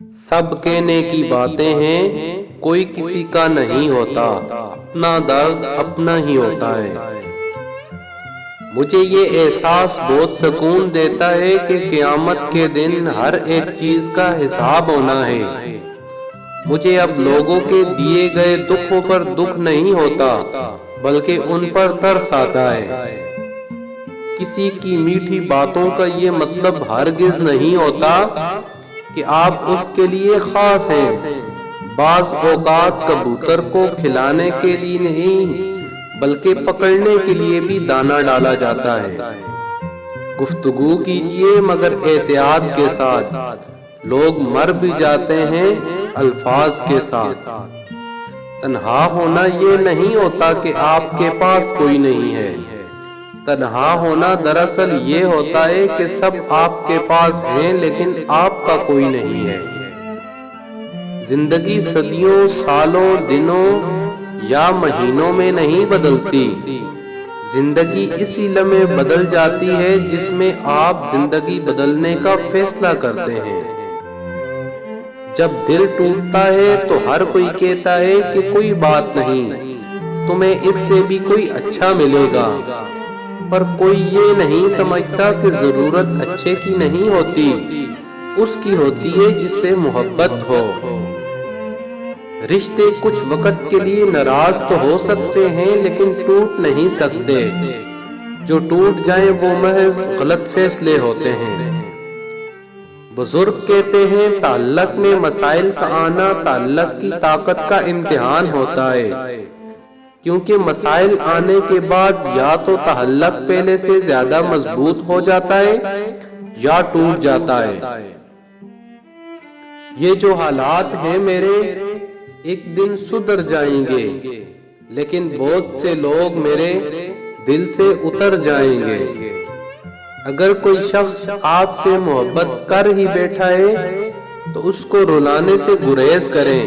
سب کہنے کی باتیں ہیں، کوئی کسی کا نہیں ہوتا، اپنا درد اپنا ہی ہوتا ہے۔ مجھے یہ احساس بہت سکون دیتا ہے کہ قیامت کے دن ہر ایک چیز کا حساب ہونا ہے۔ مجھے اب لوگوں کے دیے گئے دکھوں پر دکھ نہیں ہوتا، بلکہ ان پر ترس آتا ہے۔ کسی کی میٹھی باتوں کا یہ مطلب ہرگز نہیں ہوتا کہ آپ اس کے لیے خاص ہیں۔ بعض اوقات کبوتر کو کھلانے کے لیے نہیں بلکہ پکڑنے کے لیے بھی دانہ ڈالا جاتا ہے۔ گفتگو کیجئے مگر احتیاط کے ساتھ، لوگ مر بھی جاتے ہیں الفاظ کے ساتھ۔ تنہا ہونا یہ نہیں ہوتا کہ آپ کے پاس کوئی نہیں ہے، تنہا ہونا دراصل یہ ہوتا ہے کہ سب آپ کے پاس ہیں لیکن آپ کا کوئی نہیں ہے۔ زندگی صدیوں، سالوں، دنوں یا مہینوں میں نہیں بدلتی، زندگی اسی لمحے بدل جاتی ہے جس میں آپ زندگی بدلنے کا فیصلہ کرتے ہیں۔ جب دل ٹوٹتا ہے تو ہر کوئی کہتا ہے کہ کوئی بات نہیں، تمہیں اس سے بھی کوئی اچھا ملے گا، پر کوئی یہ نہیں سمجھتا کہ ضرورت اچھے کی نہیں ہوتی، اس کی ہوتی ہے جس سے محبت ہو۔ رشتے کچھ وقت کے لیے ناراض تو ہو سکتے ہیں لیکن ٹوٹ نہیں سکتے، جو ٹوٹ جائیں وہ محض غلط فیصلے ہوتے ہیں۔ بزرگ کہتے ہیں تعلق میں مسائل کا آنا تعلق کی طاقت کا امتحان ہوتا ہے، کیونکہ مسائل آنے کے بعد یا تو تعلق پہلے سے زیادہ مضبوط ہو جاتا ہے یا ٹوٹ جاتا ہے۔ یہ جو حالات ہیں میرے ایک دن سدھر جائیں گے، لیکن بہت سے لوگ میرے دل سے اتر جائیں گے۔ اگر کوئی شخص آپ سے محبت کر ہی بیٹھا ہے تو اس کو رلانے سے گریز کریں،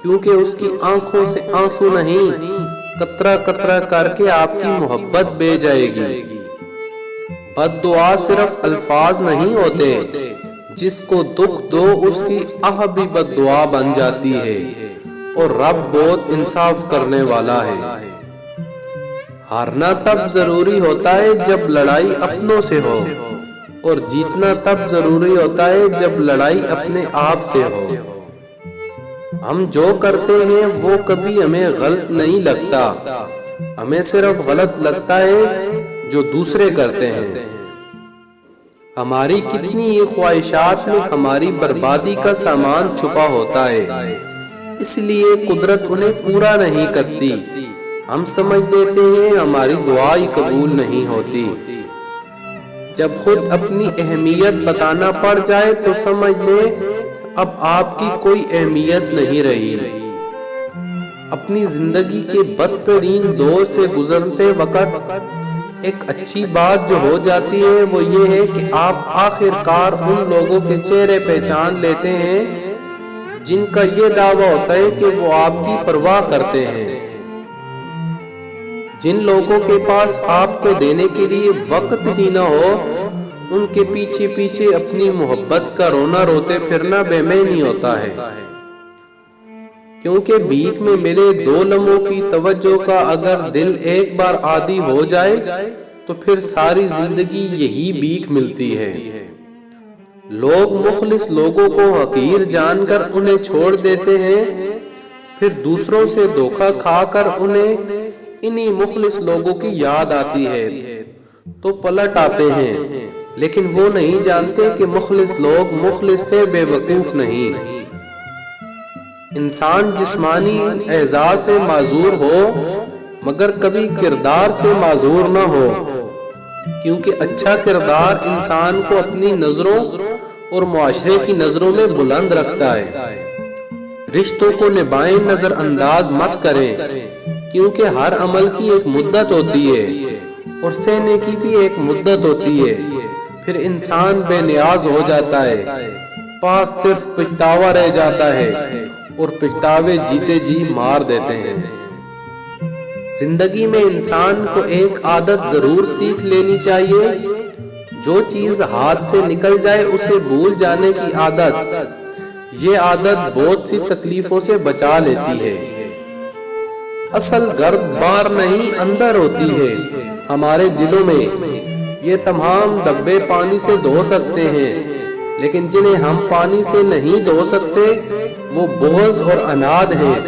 کیونکہ اس کی آنکھوں سے آنسو نہیں، قطرہ قطرہ کر کے آپ کی محبت بہہ جائے گی۔ بد دعا صرف الفاظ نہیں ہوتے، جس کو دکھ دو اس کی آہ بھی بد دعا بن جاتی ہے، اور رب بہت انصاف کرنے والا ہے۔ ہارنا تب ضروری ہوتا ہے جب لڑائی اپنوں سے ہو، اور جیتنا تب ضروری ہوتا ہے جب لڑائی اپنے آپ سے ہو۔ ہم جو کرتے ہیں وہ کبھی ہمیں غلط نہیں لگتا، ہمیں صرف غلط لگتا ہے جو دوسرے کرتے ہیں۔ ہماری کتنی ہی خواہشات میں ہماری بربادی کا سامان چھپا ہوتا ہے، اس لیے قدرت انہیں پورا نہیں کرتی۔ ہم سمجھ لیتے ہیں ہماری دعا ہی قبول نہیں ہوتی۔ جب خود اپنی اہمیت بتانا پڑ جائے تو سمجھ لیں اب آپ کی کوئی اہمیت نہیں رہی۔ اپنی زندگی کے بدترین دور سے گزرتے وقت ایک اچھی بات جو ہو جاتی ہے وہ یہ ہے کہ آپ آخر کار ان لوگوں کے چہرے پہچان لیتے ہیں جن کا یہ دعویٰ ہوتا ہے کہ وہ آپ کی پرواہ کرتے ہیں۔ جن لوگوں کے پاس آپ کو دینے کے لیے وقت ہی نہ ہو، ان کے پیچھے پیچھے اپنی محبت کا رونا روتے پھرنا بے معنی ہوتا ہے، کیونکہ بھیک میں ملے 2 لمحوں کی توجہ کا اگر دل ایک بار عادی ہو جائے تو پھر ساری زندگی یہی بھیک ملتی ہے۔ لوگ مخلص لوگوں کو حقیر جان کر انہیں چھوڑ دیتے ہیں، پھر دوسروں سے دھوکہ کھا کر انہیں انہی مخلص لوگوں کی یاد آتی ہے تو پلٹ آتے ہیں، لیکن وہ نہیں جانتے کہ مخلص لوگ مخلص تھے، بے وقوف نہیں۔ انسان جسمانی اعضاء سے معذور ہو مگر کبھی کردار سے معذور نہ ہو، کیونکہ اچھا کردار انسان کو اپنی نظروں اور معاشرے کی نظروں میں بلند رکھتا ہے۔ رشتوں کو نبھائیں، نظر انداز مت کریں، کیونکہ ہر عمل کی ایک مدت ہوتی ہے اور سہنے کی بھی ایک مدت ہوتی ہے، پھر انسان بے نیاز ہو جاتا ہے، پاس صرف پچھتاوا رہ جاتا ہے اور پچھتاوے جیتے جی مار دیتے ہیں۔ زندگی میں انسان کو ایک عادت ضرور سیکھ لینی چاہیے، جو چیز ہاتھ سے نکل جائے اسے بھول جانے کی عادت، یہ عادت بہت سی تکلیفوں سے بچا لیتی ہے۔ اصل گرد باہر نہیں اندر ہوتی ہے ہمارے دلوں میں۔ یہ تمام دبے پانی سے دھو سکتے ہیں، لیکن جنہیں ہم پانی سے نہیں دھو سکتے وہ بغض اور عناد ہیں،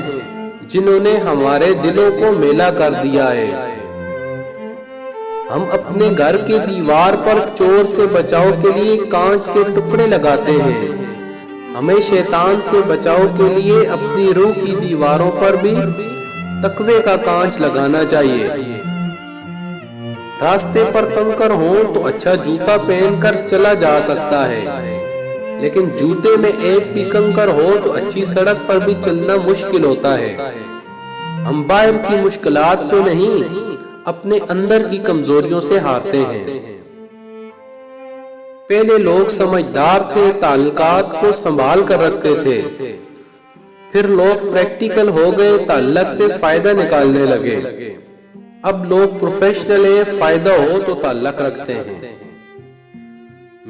جنہوں نے ہمارے دلوں کو میلا کر دیا ہے۔ ہم اپنے گھر کے دیوار پر چور سے بچاؤ کے لیے کانچ کے ٹکڑے لگاتے ہیں۔ ہمیں شیطان سے بچاؤ کے لیے اپنی روح کی دیواروں پر بھی تقوی کا کانچ لگانا چاہیے۔ راستے پر کنکر ہوں تو اچھا جوتا پہن کر چلا جا سکتا ہے، لیکن جوتے میں ایک بھی کنکر ہو تو اچھی سڑک پر بھی چلنا مشکل ہوتا ہے۔ ہم باہر کی مشکلات سے نہیں، اپنے اندر کی کمزوریوں سے ہارتے ہیں۔ پہلے لوگ سمجھدار تھے، تعلقات کو سنبھال کر رکھتے تھے۔ پھر لوگ پریکٹیکل ہو گئے، تعلق سے فائدہ نکالنے لگے۔ اب لوگ پروفیشنل ہیں، فائدہ ہو تو تعلق رکھتے ہیں۔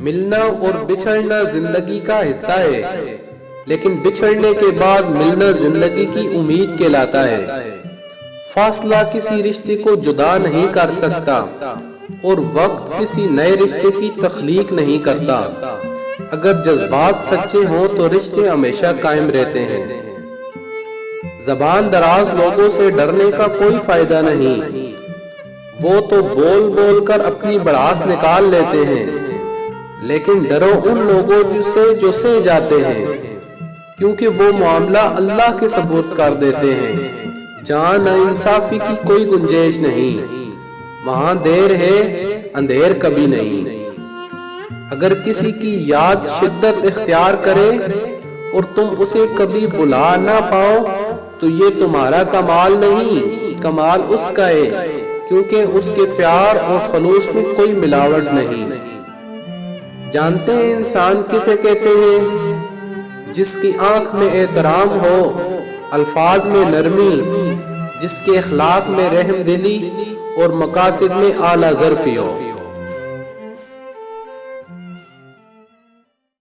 ملنا اور بچھڑنا زندگی کا حصہ ہے، لیکن بچھڑنے کے بعد ملنا زندگی کی امید کہلاتا ہے۔ فاصلہ کسی رشتے کو جدا نہیں کر سکتا، اور وقت کسی نئے رشتے کی تخلیق نہیں کرتا۔ اگر جذبات سچے ہوں تو رشتے ہمیشہ قائم رہتے ہیں۔ زبان دراز لوگوں سے ڈرنے کا کوئی فائدہ نہیں، وہ تو بول بول کر اپنی بڑاس نکال لیتے ہیں، لیکن ڈرو ان لوگوں جو سہ جاتے ہیں، کیونکہ وہ معاملہ اللہ کے سپرد کر دیتے ہیں۔ جہاں ناانصافی کی کوئی گنجائش نہیں، وہاں دیر ہے اندھیر کبھی نہیں۔ اگر کسی کی یاد شدت اختیار کرے اور تم اسے کبھی بلا نہ پاؤ تو یہ تمہارا کمال نہیں، کمال اس کا ہے، کیونکہ اس کے پیار اور خلوص میں کوئی ملاوٹ نہیں۔ جانتے ہیں انسان کسے کہتے ہیں؟ جس کی آنکھ میں احترام ہو، الفاظ میں نرمی، جس کے اخلاق میں رحم دلی اور مقاصد میں اعلیٰ ظرفی ہو۔